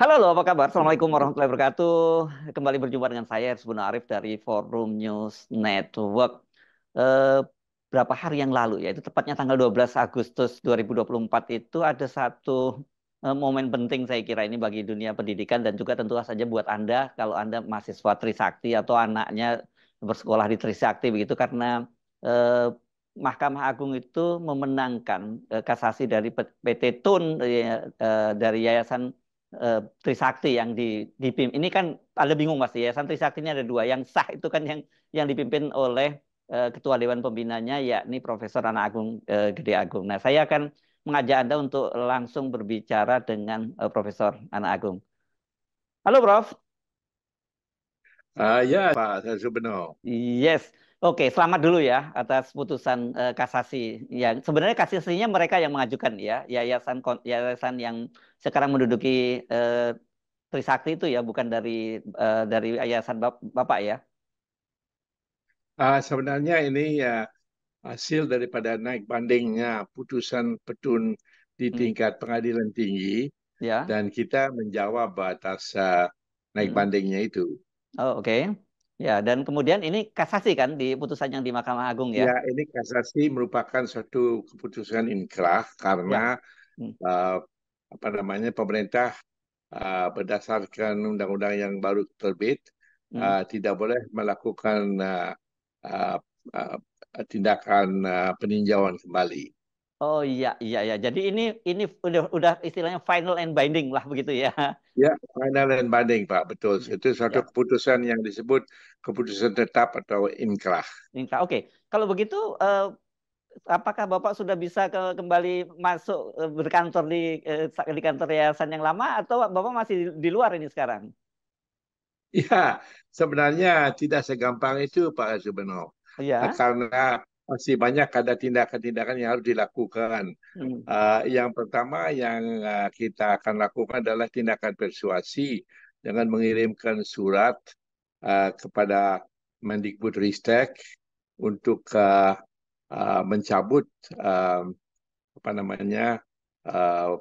Halo, apa kabar? Assalamualaikum warahmatullahi wabarakatuh. Kembali berjumpa dengan saya, Ersbuna Arif dari Forum News Network. Eh, Berapa hari yang lalu, ya, itu tepatnya tanggal 12 Agustus 2024 itu ada satu momen penting saya kira ini bagi dunia pendidikan dan juga tentu saja buat Anda kalau Anda mahasiswa Trisakti atau anaknya bersekolah di Trisakti begitu karena eh, Mahkamah Agung itu memenangkan kasasi dari PT Tun dari Yayasan Trisakti yang dipimpin. Ini kan ada bingung Mas, Yayasan Trisakti ini ada dua. Yang sah itu kan yang dipimpin oleh Ketua Dewan Pembinanya yakni Profesor Ana Agung Gede Agung. Nah, saya akan mengajak Anda untuk langsung berbicara dengan Profesor Ana Agung. Halo, Prof. Ya, Pak Subenol. Yes. Oke, selamat dulu ya atas putusan kasasi. Ya, sebenarnya kasasinya mereka yang mengajukan ya, yayasan yang sekarang menduduki Trisakti itu ya, bukan dari yayasan Bapak ya. Sebenarnya ini ya hasil daripada naik bandingnya putusan petun di Hmm. tingkat pengadilan tinggi Ya. dan kita menjawab atas naik Hmm. bandingnya itu. Oh, oke. Ya, dan kemudian ini kasasi kan di putusan yang di Mahkamah Agung ya. Ya, ini kasasi merupakan suatu keputusan inkrah Ya. karena Hmm. uh, apa namanya pemerintah berdasarkan undang-undang yang baru terbit Hmm. tidak boleh melakukan uh, uh, tindakan peninjauan kembali. Oh iya iya ya. Jadi ini udah istilahnya final and binding lah begitu ya. Ya, final and banding, Pak. Betul. Ya. Itu suatu Ya. keputusan yang disebut keputusan tetap atau inkrah. Oke. Kalau begitu apakah Bapak sudah bisa kembali masuk berkantor di kantor yayasan yang lama atau Bapak masih di luar ini sekarang? Ya, sebenarnya tidak segampang itu, Pak Subeno. Iya. Karena masih banyak ada tindakan-tindakan yang harus dilakukan. Hmm. Yang pertama yang kita akan lakukan adalah tindakan persuasi dengan mengirimkan surat kepada Mendikbudristek untuk mencabut uh, apa namanya uh,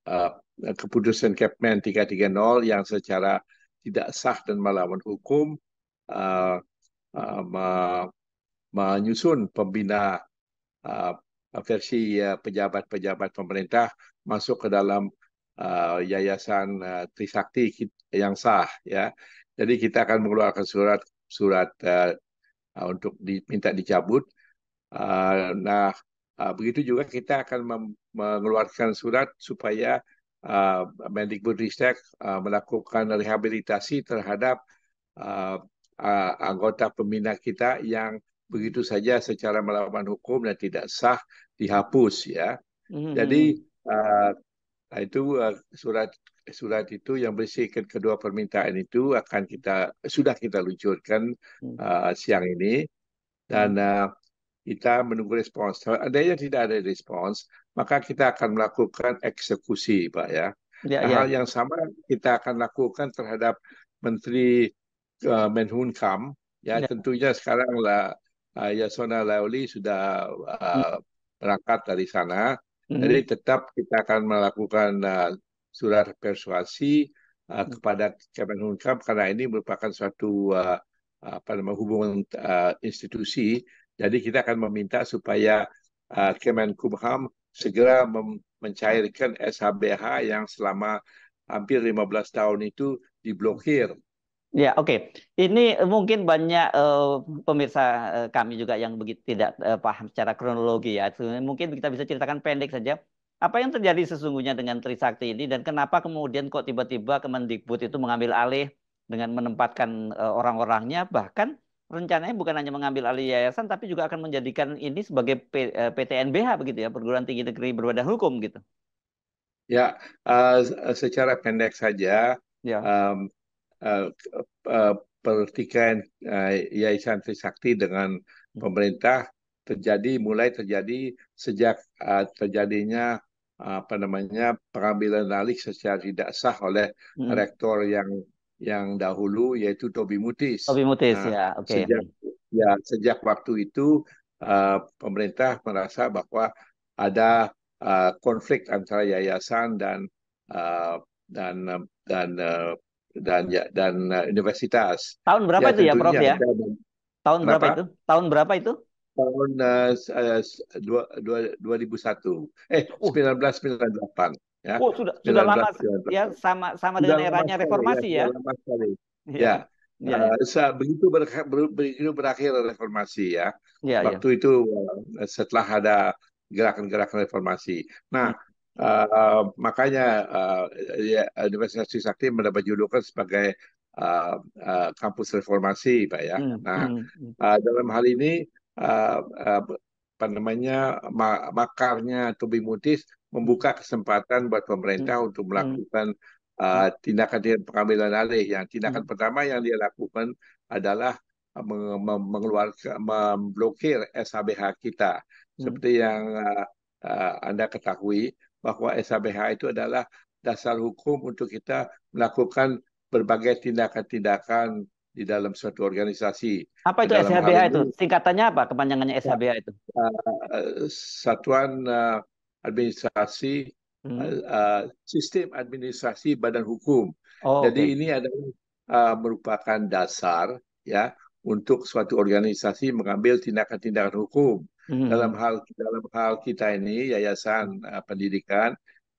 uh, keputusan Kepmen 330 yang secara tidak sah dan melawan hukum uh, menyusun pembina uh, versi pejabat-pejabat pemerintah masuk ke dalam yayasan Trisakti yang sah ya. Jadi kita akan mengeluarkan surat untuk diminta dicabut. Nah, begitu juga kita akan mengeluarkan surat supaya Mendikbudristek melakukan rehabilitasi terhadap uh, anggota pembina kita yang begitu saja secara melawan hukum dan tidak sah dihapus ya. Jadi Hmm. surat surat itu yang berisikan kedua permintaan itu akan sudah kita luncurkan Hmm. siang ini dan Hmm. kita menunggu respons. Kalau adanya tidak ada respons, maka kita akan melakukan eksekusi, Pak ya. Ya, Nah, ya. hal yang sama kita akan lakukan terhadap Menteri Menhumkam. Ya, Ya. tentunya sekarang lah Yasona Laoli sudah Hmm. berangkat dari sana. Jadi Hmm. tetap kita akan melakukan surat persuasi Hmm. kepada Kemenhumkam karena ini merupakan suatu apa namanya hubungan institusi. Jadi kita akan meminta supaya Kemenkumham segera mencairkan SHBH yang selama hampir 15 tahun itu diblokir. Ya, oke. Ini mungkin banyak pemirsa kami juga yang begitu tidak paham secara kronologi ya. Mungkin kita bisa ceritakan pendek saja. Apa yang terjadi sesungguhnya dengan Trisakti ini dan kenapa kemudian kok tiba-tiba Kemendikbud itu mengambil alih dengan menempatkan orang-orangnya, bahkan rencananya bukan hanya mengambil alih yayasan tapi juga akan menjadikan ini sebagai PTNBH begitu ya, Perguruan Tinggi Negeri Berbadan Hukum gitu. Ya, secara pendek saja, Ya. um, uh, pertikaian Yayasan Trisakti dengan pemerintah mulai terjadi sejak terjadinya apa namanya pengambilan alih secara tidak sah oleh Hmm. rektor yang dahulu yaitu Tobi Mutis. Lebih mutis Nah, ya, oke. sejak waktu itu pemerintah merasa bahwa ada konflik antara yayasan uh, dan dan universitas. Tahun berapa Ya itu ya, Prof tentunya ya? ada. Tahun berapa Kenapa? itu? Tahun berapa itu? Tahun 2001, Uh, 1998, ya, sudah lama ya, 1998. sama sama Sudah dengan lama eranya sekali, ya, reformasi ya. sudah lama sekali. Iya, Ya, iya, iya, begitu berakhir reformasi, ya. iya, iya. Waktu itu setelah ada gerakan-gerakan reformasi. Nah, Hmm, makanya ya, Universitas Trisakti mendapat julukan sebagai kampus reformasi, Pak, ya. hmm, Nah, hmm, hmm, dalam hal ini uh, uh, apa namanya makarnya Tobi Mutis hmm, membuka kesempatan buat hmm, pemerintah untuk hmm, melakukan hmm, tindakan pengambilan alih. Yang hmm, tindakan pertama yang dia lakukan adalah mengeluarkan, memblokir SHBH kita. hmm. Seperti yang Anda ketahui bahwa SHBH itu adalah dasar hukum untuk kita melakukan berbagai tindakan-tindakan di dalam suatu organisasi. Apa itu Dalam hal SHBH itu? ini, Singkatannya apa? Kepanjangannya ya, SHBH itu? Satuan Administrasi, Hmm. Sistem Administrasi Badan Hukum. Oh, Jadi oke. ini adalah merupakan dasar, ya, untuk suatu organisasi mengambil tindakan-tindakan hukum. Hmm, Dalam hal kita ini hmm, yayasan pendidikan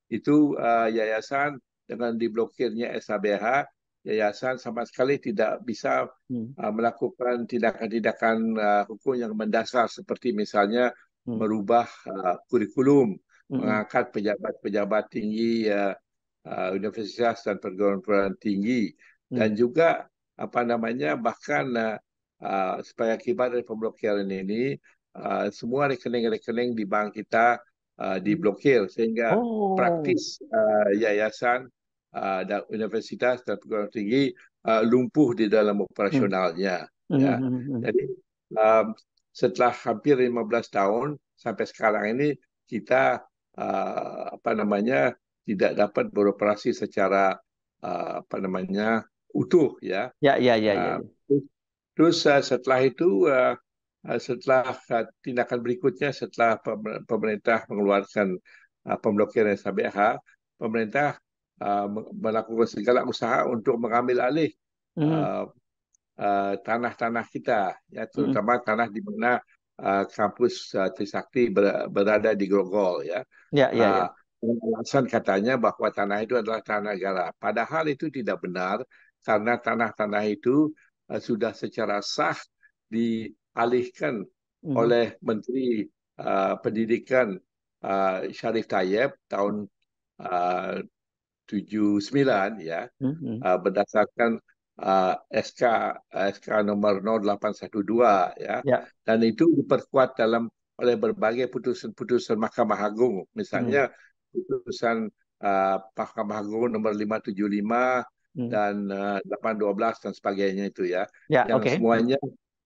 itu, yayasan dengan diblokirnya SHBH, yayasan sama sekali tidak bisa hmm, melakukan tindakan-tindakan hukum yang mendasar seperti misalnya hmm, merubah kurikulum, hmm, hmm, mengangkat pejabat-pejabat tinggi universitas dan perguruan tinggi, hmm, dan juga apa namanya bahkan sebagai akibat dari pemblokiran ini semua rekening-rekening di bank kita hmm. diblokir sehingga Oh. praktis yayasan dan universitas dan perguruan tinggi lumpuh di dalam Hmm, operasionalnya, hmm, ya. hmm, hmm, Jadi um, setelah hampir 15 tahun sampai sekarang ini kita apa namanya tidak dapat beroperasi secara apa namanya utuh, ya. ya, ya, ya, ya, Uh, ya. Terus setelah itu setelah tindakan berikutnya setelah pemerintah mengeluarkan pemblokiran SHBH, pemerintah melakukan segala usaha untuk mengambil alih Hmm, uh, tanah-tanah kita, ya, hmm, terutama tanah di mana kampus Trisakti berada di Grogol, ya. ya, ya, ya. Dengan alasan katanya bahwa tanah itu adalah tanah negara. Padahal itu tidak benar karena tanah-tanah itu sudah secara sah dialihkan Hmm, oleh Menteri Pendidikan Syarif Tayyip tahun uh, 79, ya, hmm, hmm. berdasarkan SK nomor 0812, ya, Ya. dan itu diperkuat oleh berbagai putusan-putusan Mahkamah Agung, Hmm, misalnya putusan Mahkamah Agung nomor 575 hmm. dan 812 dan sebagainya itu, ya, Ya, yang oke. semuanya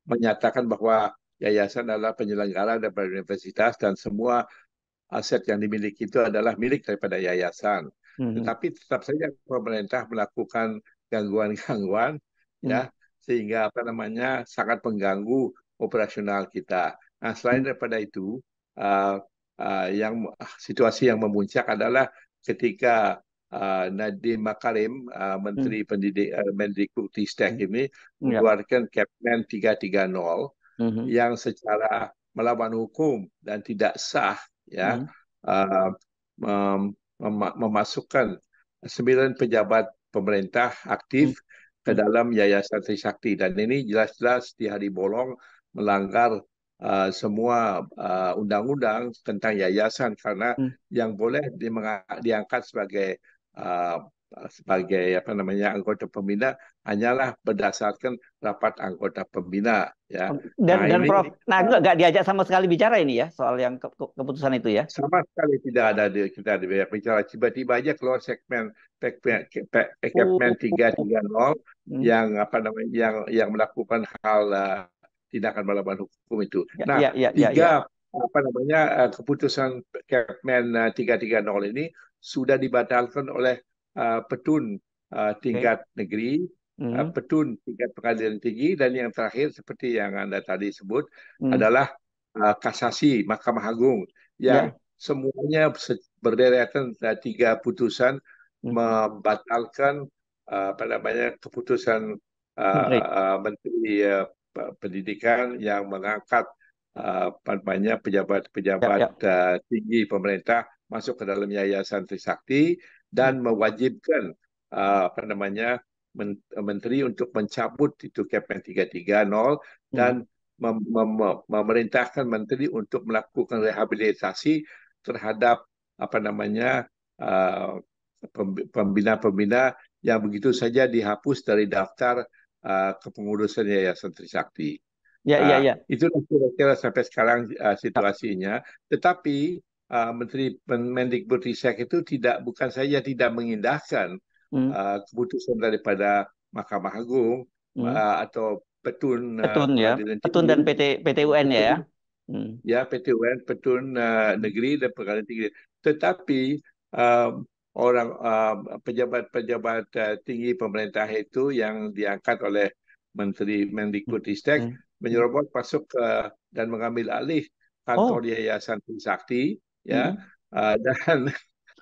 menyatakan bahwa yayasan adalah penyelenggara daripada universitas dan semua aset yang dimiliki itu adalah milik daripada yayasan. Hmm, Tetapi tetap saja pemerintah melakukan gangguan-gangguan, hmm, ya, sehingga apa namanya sangat mengganggu operasional kita. Nah, selain hmm, daripada itu, uh, situasi yang memuncak adalah ketika Nadiem Makarim, hmm, Menteri Mendikbudristek hmm. ini Ya. mengeluarkan Kepmen 330 Hmm, hmm, yang secara melawan hukum dan tidak sah, ya, hmm, uh, memasukkan 9 pejabat pemerintah hmm, aktif ke hmm, dalam Yayasan Trisakti, dan ini jelas-jelas di hari bolong melanggar semua undang-undang tentang yayasan karena hmm. yang boleh diangkat uh, sebagai apa namanya anggota pembina hanyalah berdasarkan rapat anggota pembina, ya. Nah, Dan ini Prof, nah uh, nggak diajak sama sekali bicara ini ya soal yang keputusan itu ya. sama sekali tidak ada kita di banyak bicara. Tiba-tiba aja keluar Kepmen Oh. 330 Hmm. yang apa namanya yang melakukan hal tindakan melawan hukum itu. Ya, Nah, ya, ya, ya, ya. tiga apa namanya keputusan Kepmen 330 ini sudah dibatalkan oleh petun Oke. tingkat negeri, Hmm, petun tingkat pengadilan tinggi, dan yang terakhir seperti yang Anda tadi sebut hmm. adalah kasasi Mahkamah Agung yang Ya. semuanya berderetan 3 putusan Hmm. membatalkan apa namanya keputusan Menteri. Menteri Pendidikan yang mengangkat apa namanya Ya, pejabat-pejabat ya. tinggi pemerintah masuk ke dalam Yayasan Trisakti Hmm. dan mewajibkan apa namanya menteri untuk mencabut itu Kepmen 330 Hmm. dan memerintahkan menteri untuk melakukan rehabilitasi terhadap apa namanya uh, pembina-pembina yang begitu saja dihapus dari daftar kepengurusan Yayasan Trisakti. Ya, iya, iya. Itulah kira-kira sampai sekarang Ya. situasinya. Tetapi Menteri Mendikbudristek itu bukan saja tidak mengindahkan Hmm. keputusan daripada Mahkamah Agung Hmm. atau petun Petun ya. Pengadilan Petun dan Tinggi, PTUN ya. Hmm. ya PT UN, Petun Negeri dan Pengadilan Tinggi. Tetapi um, orang pejabat-pejabat tinggi pemerintah itu yang diangkat oleh Menteri Hmm. Mendikbudristek Hmm. Hmm. menyerobot masuk dan mengambil alih kantor Oh. Yayasan Trisakti, ya, Hmm. dan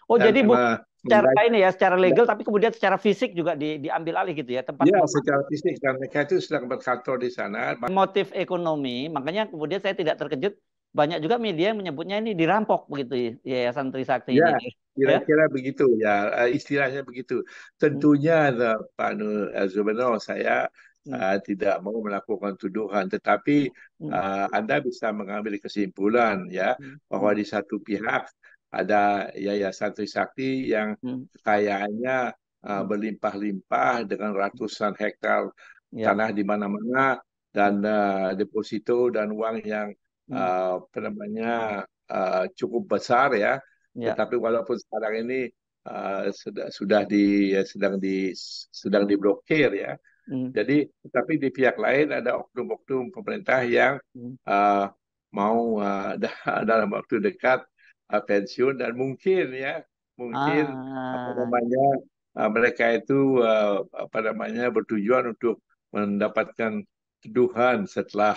Oh, dan jadi bukan secara menggaji. ini ya, secara legal, tapi kemudian secara fisik juga diambil alih gitu ya, tempat Ya, secara fisik dan mereka itu sedang berkantor di sana. motif ekonomi. Makanya kemudian saya tidak terkejut, banyak juga media yang menyebutnya ini dirampok begitu ya, Yayasan Trisakti Ya, ini. Ya. kira-kira begitu ya, istilahnya begitu. Hmm. Tentunya Pak Zubeno, saya Hmm. tidak mau melakukan tuduhan, tetapi Hmm. Anda bisa mengambil kesimpulan ya Hmm. bahwa Hmm. di satu pihak ada Yayasan Trisakti yang Hmm. kekayaannya Hmm. berlimpah-limpah dengan ratusan hektar Ya. tanah di mana-mana dan deposito dan uang yang Hmm. apa namanya cukup besar ya. Ya. Tetapi walaupun sekarang ini sedang diblokir ya. Hmm. Jadi tetapi di pihak lain ada oknum-oknum pemerintah yang Hmm. uh, mau dalam waktu dekat pensiun dan mungkin ya mungkin apa Ah, namanya mereka itu apa namanya bertujuan untuk mendapatkan teduhan setelah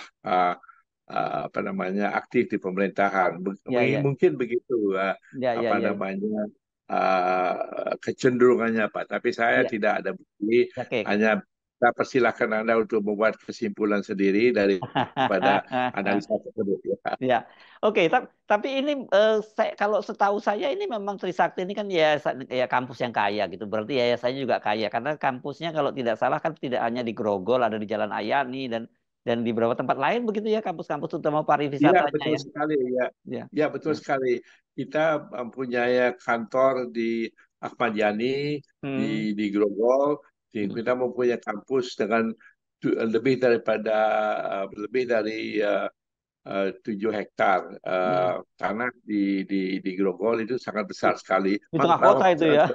apa namanya aktif di pemerintahan. ya, ya, Mungkin begitu ya, ya, apa ya, namanya kecenderungannya Pak. Tapi saya ya, tidak ada bukti, ya, oke. hanya saya persilahkan Anda untuk membuat kesimpulan sendiri daripada analisa tersebut. Ya, Ya, oke. Tapi ini kalau setahu saya ini memang Trisakti ini kan ya kampus yang kaya gitu. Berarti yayasannya juga kaya karena kampusnya kalau tidak salah kan tidak hanya di Grogol, ada di Jalan Ayani dan di beberapa tempat lain begitu ya kampus-kampus utama iya pariwisatanya betul ya. sekali ya. Ya. Ya betul Ya. sekali. Kita mempunyai kantor di Ahmad Yani di Hmm. Grogol. Hmm. Kita mempunyai kampus dengan lebih dari 7 hektar Hmm. tanah di Grogol itu sangat besar sekali. Di tengah kota itu ya.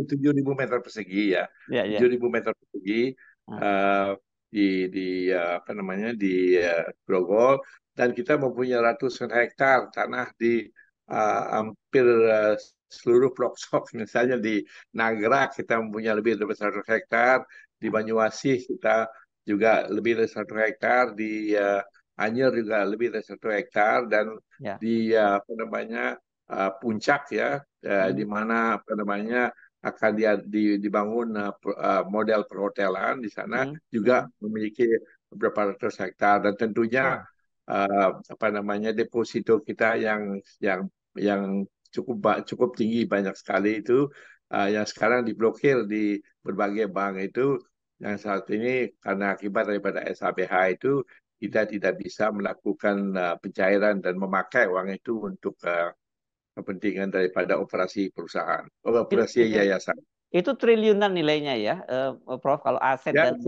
7.000 meter persegi ya, Ya, tujuh ya. ribu meter persegi Ah. eh, di apa namanya di Grogol dan kita mempunyai ratusan hektar tanah di hampir seluruh pelosok. Misalnya di Nagrak kita mempunyai lebih dari 100 hektar, di Ah. Banyuasih kita juga lebih dari 100 hektar, di Anyer juga lebih dari 1 hektar, dan Ya. di apa namanya Puncak ya, di Hmm. mana apa namanya akan dibangun model perhotelan di sana Hmm. juga Hmm. memiliki beberapa ratus hektar dan tentunya Oh. apa namanya deposito kita yang cukup tinggi banyak sekali itu yang sekarang diblokir di berbagai bank itu yang saat ini karena akibat daripada SABH itu kita tidak bisa melakukan pencairan dan memakai uang itu untuk kepentingan daripada operasi perusahaan, Itu, operasi itu yayasan. itu triliunan nilainya ya, Prof. Kalau aset Ya, dan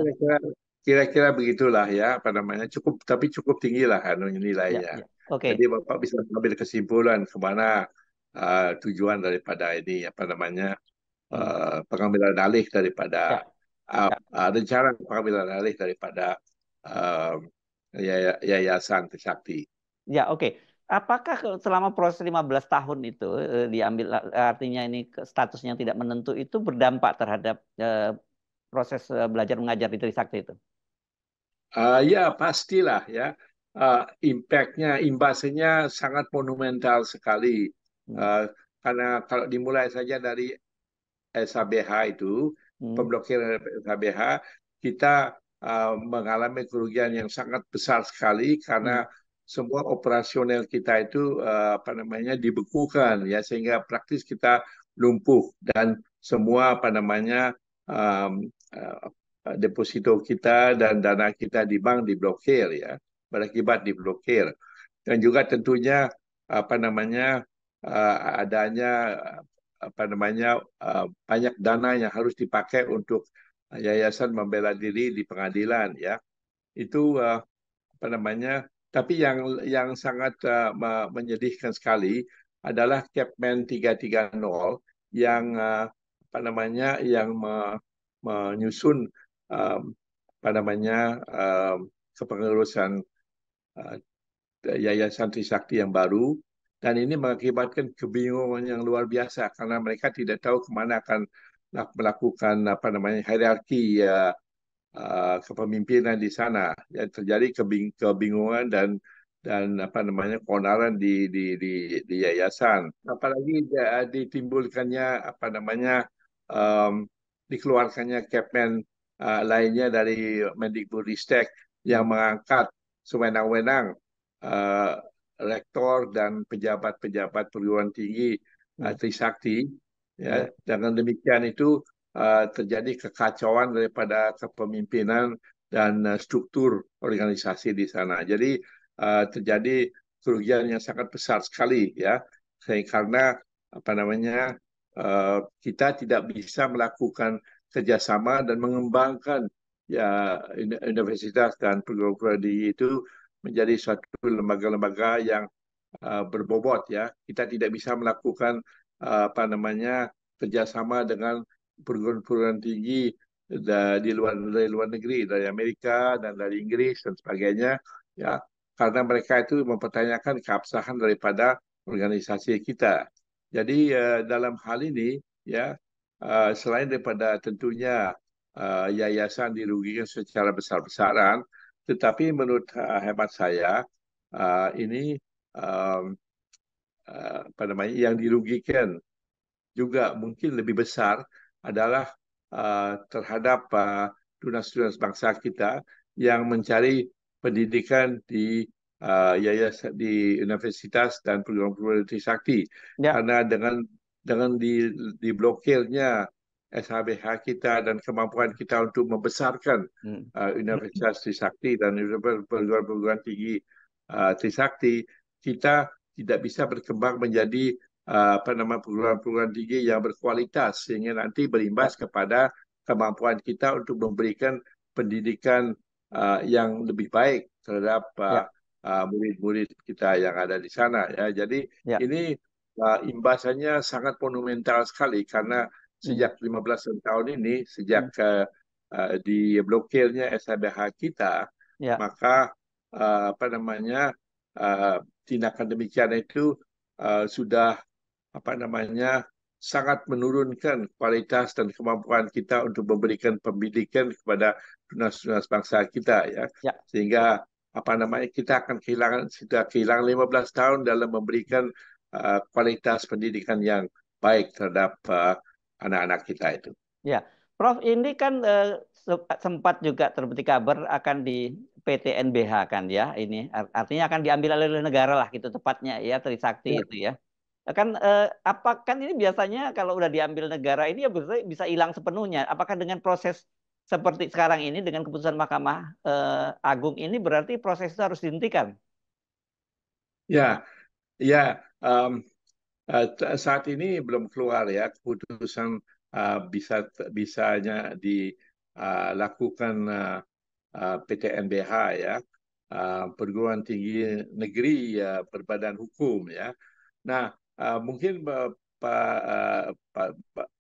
kira-kira begitulah ya, apa namanya, tapi cukup tinggi lah ya, nilainya. ya. Jadi Oke. Bapak bisa mengambil kesimpulan kemana tujuan daripada ini, apa namanya, Hmm. pengambilan alih daripada Ya, ya, rencana pengambilan alih daripada uh, Yayasan Trisakti. ya, oke. Apakah selama proses 15 tahun itu diambil artinya ini statusnya tidak menentu itu berdampak terhadap proses belajar mengajar di Trisakti itu? Ya, pastilah ya. Impact-nya, imbasnya sangat monumental sekali. Hmm. Uh, karena kalau dimulai saja dari SHBH itu, Hmm. pemblokiran SHBH, kita mengalami kerugian yang sangat besar sekali Hmm. karena semua operasional kita itu apa namanya dibekukan ya sehingga praktis kita lumpuh dan semua apa namanya um, deposito kita dan dana kita di bank diblokir ya berakibat diblokir dan juga tentunya apa namanya adanya apa namanya banyak dana yang harus dipakai untuk yayasan membela diri di pengadilan ya itu apa namanya tapi yang sangat menyedihkan sekali adalah Kepmen 330 yang apa namanya yang menyusun um, apa namanya kepengurusan uh, Yayasan Trisakti yang baru dan ini mengakibatkan kebingungan yang luar biasa karena mereka tidak tahu kemana akan melakukan apa namanya hierarki kepemimpinan di sana. Ya, terjadi kebingungan dan apa namanya keonaran di yayasan. Apalagi ditimbulkannya apa namanya um, dikeluarkannya Kepmen lainnya dari Mendikbudristek Hmm. yang mengangkat sewenang-wenang uh, rektor dan pejabat-pejabat perguruan tinggi Hmm. Trisakti. Ya, Ya. dengan demikian itu terjadi kekacauan daripada kepemimpinan dan struktur organisasi di sana. Jadi terjadi kerugian yang sangat besar sekali ya, karena apa namanya kita tidak bisa melakukan kerjasama dan mengembangkan ya universitas dan perguruan tinggi itu menjadi suatu lembaga-lembaga yang berbobot ya. Kita tidak bisa melakukan apa namanya kerjasama dengan perguruan tinggi dari luar negeri, dari Amerika dan dari Inggris dan sebagainya, ya, karena mereka itu mempertanyakan keabsahan daripada organisasi kita. Jadi dalam hal ini, ya, selain daripada tentunya yayasan dirugikan secara besar-besaran, tetapi menurut hemat saya ini um, apa namanya yang dirugikan juga mungkin lebih besar adalah terhadap tunas-tunas bangsa kita yang mencari pendidikan di yayasan di universitas dan perguruan-perguruan Trisakti Ya. karena dengan diblokirnya SHBH kita dan kemampuan kita untuk membesarkan Hmm. Universitas Trisakti dan perguruan-perguruan tinggi Trisakti kita tidak bisa berkembang menjadi apa nama perguruan-perguruan tinggi yang berkualitas sehingga nanti Ya. berimbas kepada kemampuan kita untuk memberikan pendidikan yang lebih baik terhadap Ya. murid-murid kita yang ada di sana ya. Jadi Ya. ini imbasannya sangat monumental sekali karena Hmm. sejak 15 tahun ini Hmm. sejak diblokirnya SHBH kita Ya. maka apa namanya tindakan demikian itu sudah apa namanya sangat menurunkan kualitas dan kemampuan kita untuk memberikan pendidikan kepada tunas-tunas bangsa kita ya Ya. sehingga apa namanya kita akan sudah kehilangan 15 tahun dalam memberikan kualitas pendidikan yang baik terhadap anak-anak kita itu. Ya, Prof, ini kan sempat juga terbit kabar akan di PTNBH kan ya, ini artinya akan diambil oleh negara lah gitu tepatnya ya Trisakti Ya, itu ya. Kan apa kan ini biasanya kalau udah diambil negara ini ya bisa hilang sepenuhnya. Apakah dengan proses seperti sekarang ini dengan keputusan Mahkamah Agung ini berarti proses itu harus dihentikan? ya, ya. Saat ini belum keluar ya keputusan bisanya dilakukan PTNBH ya perguruan tinggi negeri berbadan hukum ya. Nah mungkin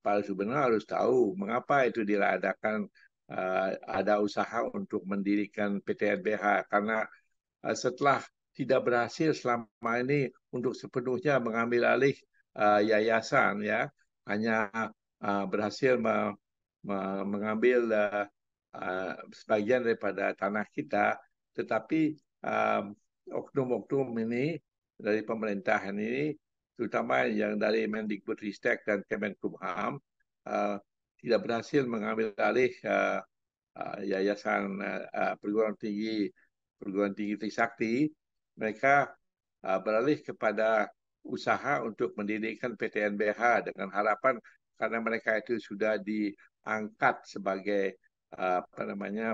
Pak Subena harus tahu mengapa itu diadakan ada usaha untuk mendirikan PTNBH karena setelah tidak berhasil selama ini untuk sepenuhnya mengambil alih yayasan ya hanya berhasil mengambil sebagian daripada tanah kita tetapi oknum-oknum ini dari pemerintahan ini terutama yang dari Mendikbudristek dan Kemenkumham uh, tidak berhasil mengambil alih yayasan perguruan tinggi Trisakti, mereka beralih kepada usaha untuk mendirikan PTNBH dengan harapan karena mereka itu sudah diangkat sebagai apa namanya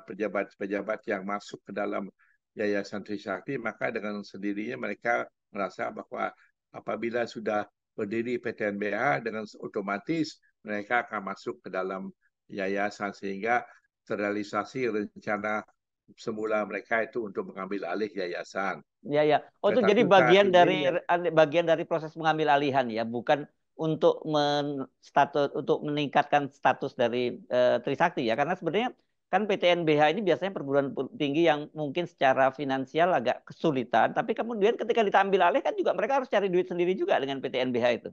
pejabat-pejabat yang masuk ke dalam Yayasan Trisakti, maka dengan sendirinya mereka merasa bahwa apabila sudah berdiri PTNBH dengan otomatis mereka akan masuk ke dalam yayasan sehingga terrealisasi rencana semula mereka itu untuk mengambil alih yayasan. Ya, ya. Oh, itu jadi Tetapi saat bagian dari ini proses pengambil alihan ya, bukan untuk untuk meningkatkan status dari Trisakti ya. Karena sebenarnya kan PTNBH ini biasanya perguruan tinggi yang mungkin secara finansial agak kesulitan, tapi kemudian ketika diambil alih kan juga mereka harus cari duit sendiri juga dengan PTNBH itu.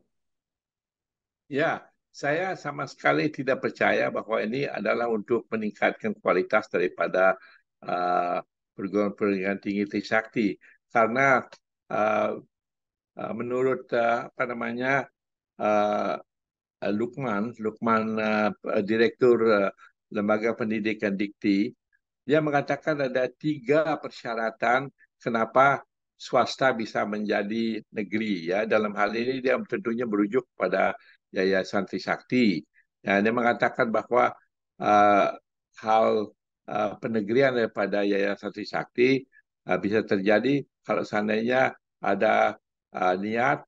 ya, saya sama sekali tidak percaya bahwa ini adalah untuk meningkatkan kualitas daripada uh, perguruan tinggi Trisakti. Karena uh, menurut apa namanya uh, Lukman, Direktur Lembaga Pendidikan Dikti, dia mengatakan ada 3 persyaratan kenapa swasta bisa menjadi negeri. Ya, dalam hal ini dia tentunya merujuk pada Yayasan Trisakti. Ya, dia mengatakan bahwa uh, hal penegrian daripada Yayasan Trisakti bisa terjadi kalau seandainya ada niat,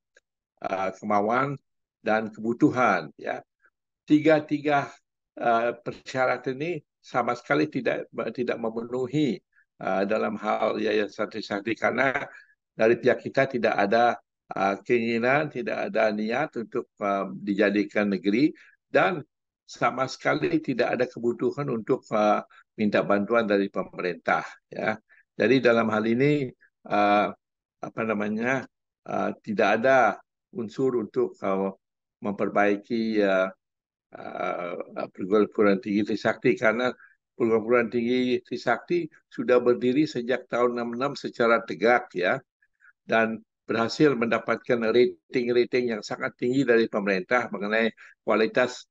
kemauan, dan kebutuhan. Ya, tiga-tiga persyaratan ini sama sekali tidak memenuhi dalam hal Yayasan Trisakti karena dari pihak kita tidak ada keinginan, tidak ada niat untuk dijadikan negeri dan sama sekali tidak ada kebutuhan untuk minta bantuan dari pemerintah. Ya, jadi dalam hal ini apa namanya tidak ada unsur untuk memperbaiki perguruan tinggi Trisakti karena perguruan tinggi Trisakti sudah berdiri sejak tahun 66 secara tegak ya dan berhasil mendapatkan rating-rating yang sangat tinggi dari pemerintah mengenai kualitas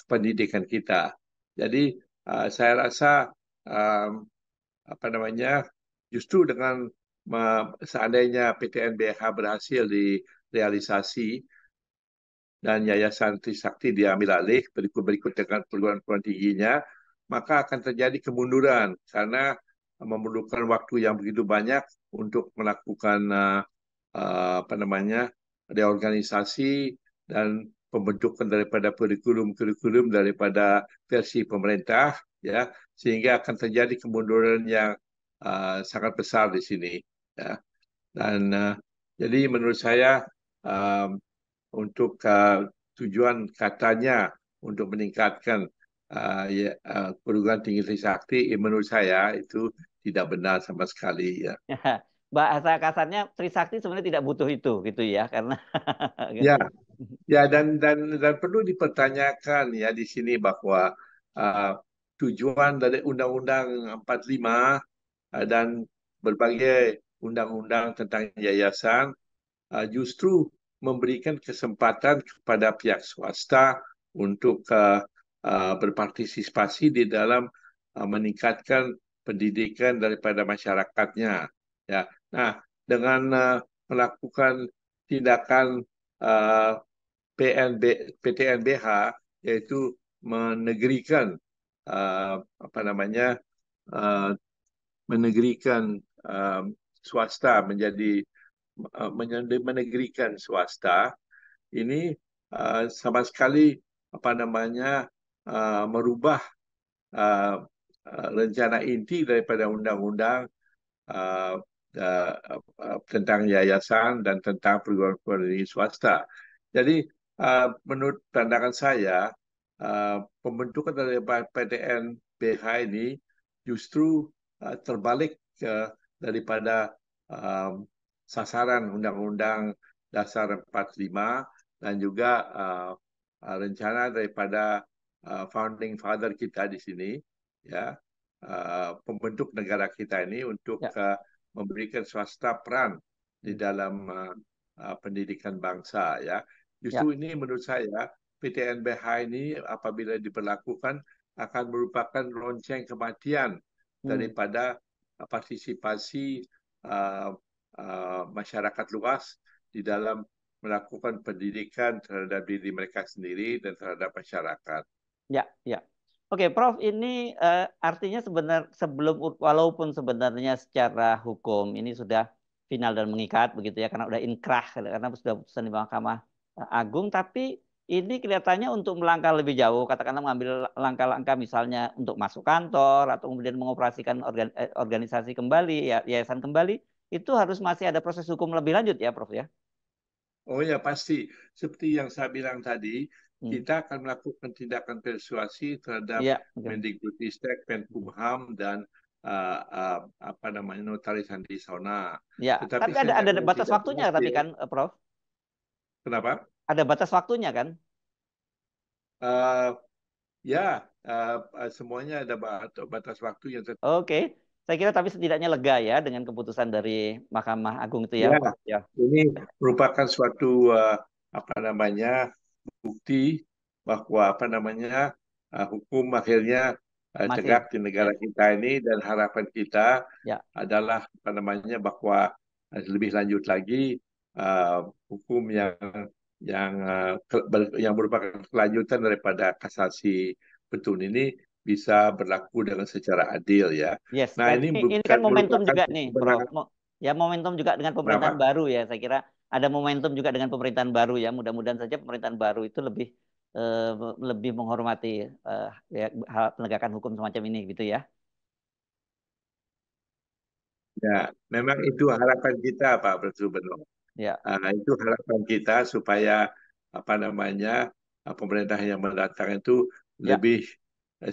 pendidikan kita. Jadi saya rasa um, apa namanya justru dengan seandainya PTNBH berhasil direalisasi dan Yayasan Trisakti diambil alih berikut dengan perguruan tingginya, maka akan terjadi kemunduran karena memerlukan waktu yang begitu banyak untuk melakukan apa namanya reorganisasi dan pembentukan daripada kurikulum daripada versi pemerintah ya sehingga akan terjadi kemunduran yang sangat besar di sini ya dan jadi menurut saya um, untuk tujuan katanya untuk meningkatkan perguruan tinggi Trisakti, menurut saya itu tidak benar sama sekali ya. Bahasa kasarnya Trisakti sebenarnya tidak butuh itu gitu ya, karena Ya, ya dan perlu dipertanyakan ya di sini bahwa uh, tujuan dari Undang-Undang 45 dan berbagai undang-undang tentang yayasan justru memberikan kesempatan kepada pihak swasta untuk berpartisipasi di dalam meningkatkan pendidikan daripada masyarakatnya. Ya, nah dengan melakukan tindakan uh, PTNBH yaitu menegerikan apa namanya uh, menegerikan swasta menjadi menegerikan swasta ini sama sekali apa namanya merubah uh, rencana inti daripada undang-undang uh, tentang yayasan dan tentang perguruan tinggi swasta. Jadi menurut pandangan saya pembentukan dari PTN BH ini justru terbalik daripada sasaran Undang-Undang Dasar 45 dan juga rencana daripada founding father kita di sini, ya pembentuk negara kita ini untuk ya, memberikan swasta peran di dalam pendidikan bangsa. Ya, ya, justru ini menurut saya PTNBH ini apabila diberlakukan akan merupakan lonceng kematian Hmm. daripada partisipasi uh, masyarakat luas di dalam melakukan pendidikan terhadap diri mereka sendiri dan terhadap masyarakat. Ya, ya. Oke, Prof, ini artinya sebelum walaupun sebenarnya secara hukum ini sudah final dan mengikat begitu ya karena udah inkrah karena sudah putusan di Mahkamah Agung, tapi ini kelihatannya untuk melangkah lebih jauh, katakanlah mengambil langkah-langkah misalnya untuk masuk kantor atau kemudian mengoperasikan organisasi kembali, ya, yayasan kembali, itu harus masih ada proses hukum lebih lanjut ya, Prof ya. Oh ya pasti, seperti yang saya bilang tadi, Hmm. kita akan melakukan tindakan persuasi terhadap Iya, oke. Mendikbudristek, Menkumham dan apa namanya Notaris Andi Sauna. Ya, Tetapi tapi saya ada batas tidak waktunya tapi berhasil. kan, Prof. Kenapa? Ada batas waktunya kan? Eh, ya, semuanya ada batas waktu yang Oke, saya kira tapi setidaknya lega ya dengan keputusan dari Mahkamah Agung itu ya, ya. Prof. Ya, Ini merupakan suatu apa namanya bukti bahwa apa namanya hukum akhirnya masih. tegak di negara Yes. kita ini dan harapan kita Ya, adalah apa namanya bahwa lebih lanjut lagi uh, hukum yang merupakan kelanjutan daripada kasasi Petun ini bisa berlaku dengan secara adil ya. yes. Nah Dan ini ini bukan kan momentum merupakan juga nih, Prof. kemenangan Ya, momentum juga dengan pemerintahan kenapa? baru ya. Saya kira ada momentum juga dengan pemerintahan baru ya. Mudah-mudahan saja pemerintahan baru itu eh, lebih menghormati ya, hal penegakan hukum semacam ini gitu ya. Ya, memang itu harapan kita Pak Gubernur. Ya, Itu harapan kita supaya apa namanya pemerintah yang mendatang itu ya, lebih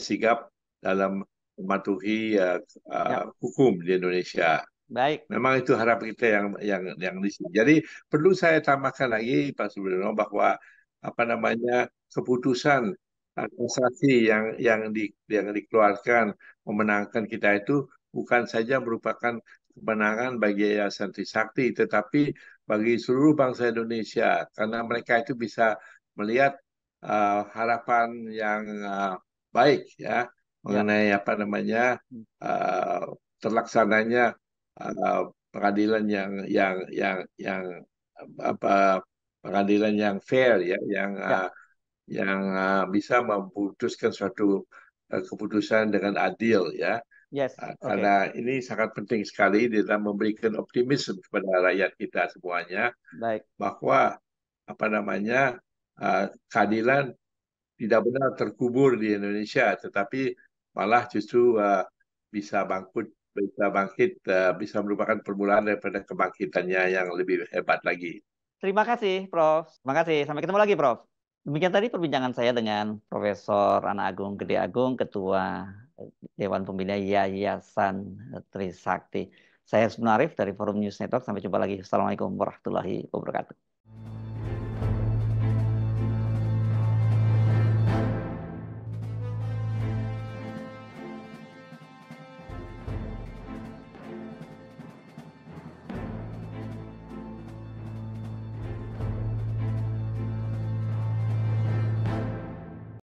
sigap dalam mematuhi ya. hukum di Indonesia. Baik. Memang itu harapan kita yang di sini. Jadi perlu saya tambahkan lagi Pak Subrino bahwa apa namanya keputusan kasasi yang dikeluarkan memenangkan kita itu bukan saja merupakan kemenangan bagi Yayasan Trisakti, tetapi bagi seluruh bangsa Indonesia karena mereka itu bisa melihat harapan yang baik ya Ya. mengenai apa namanya uh, terlaksananya pengadilan yang apa pengadilan yang fair ya Ya. yang bisa memutuskan suatu keputusan dengan adil ya. Yes. Karena Oke. ini sangat penting sekali di dalam memberikan optimisme kepada rakyat kita semuanya Baik. bahwa apa namanya keadilan tidak benar terkubur di Indonesia, tetapi malah justru bisa bangkit, bisa merupakan permulaan daripada kebangkitannya yang lebih hebat lagi. Terima kasih, Prof. Terima kasih. Sampai ketemu lagi, Prof. Demikian tadi perbincangan saya dengan Profesor Ana Agung Gede Agung, Ketua Dewan Pembina Yayasan Trisakti. Saya Arif dari Forum News Network. Sampai jumpa lagi. Assalamualaikum warahmatullahi wabarakatuh.